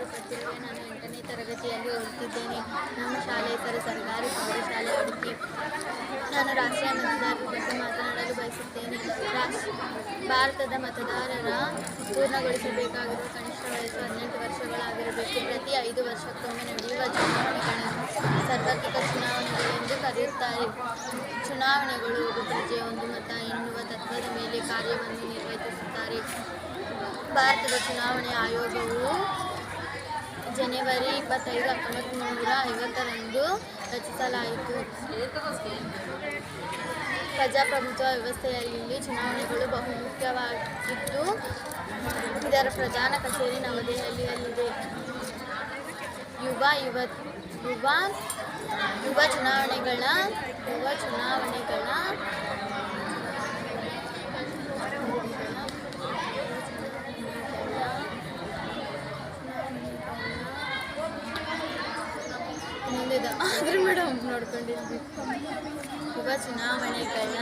ಸಂಬಂಧಪಟ್ಟಿರುವೆ. ನಾನು 8ನೇ ತರಗತಿಯಲ್ಲಿ ಓದುತ್ತಿದ್ದೇನೆ. ನಮ್ಮ ಶಾಲೆ ಹೆಸರು ಸರ್ಕಾರಿ ಪ್ರೌಢಶಾಲೆ ಉಡುಪಿ. ನಾನು ರಾಷ್ಟ್ರೀಯ ಮತದಾರರ ಬಗ್ಗೆ ಮಾತನಾಡಲು ಬಯಸುತ್ತೇನೆ. ಭಾರತದ ಮತದಾರರ ಪೂರ್ಣಗೊಳಿಸಬೇಕಾಗಿರುವ ಕನಿಷ್ಠ ವಯಸ್ಸು 18 ವರ್ಷಗಳಾಗಿರಬೇಕು. ಪ್ರತಿ 5 ವರ್ಷಕ್ಕೊಮ್ಮೆ ನಡೆಯುವ ಚುನಾವಣೆಗಳನ್ನು ಸಾರ್ವತ್ರಿಕ ಚುನಾವಣೆಗಳೆಂದು ಕರೆಯುತ್ತಾರೆ. ಚುನಾವಣೆಗಳು ಒಂದು ಪ್ರಜೆ ಒಂದು ಮತ ಎನ್ನುವ ತತ್ವದ ಮೇಲೆ ಕಾರ್ಯವನ್ನು ನಿರ್ವಹಿಸುತ್ತಾರೆ. ಭಾರತದ ಚುನಾವಣಾ ಆಯೋಗವು ಜನವರಿ 25, 1950ರಂದು ರಚಿಸಲಾಯಿತು. ಪ್ರಜಾಪ್ರಭುತ್ವ ವ್ಯವಸ್ಥೆಯಲ್ಲಿ ಚುನಾವಣೆಗಳು ಬಹುಮುಖ್ಯವಾಗಿದ್ದು, ಇದರ ಪ್ರಧಾನ ಕಚೇರಿ ನವದೆಹಲಿಯಲ್ಲಿದೆ. ಯುವ ಚುನಾವಣೆಗಳ ಆದ್ರೆ ಮೇಡಮ್ ನೋಡ್ಕೊಂಡಿದ್ವಿ. ಯುವ ಚುನಾವಣೆಗಳ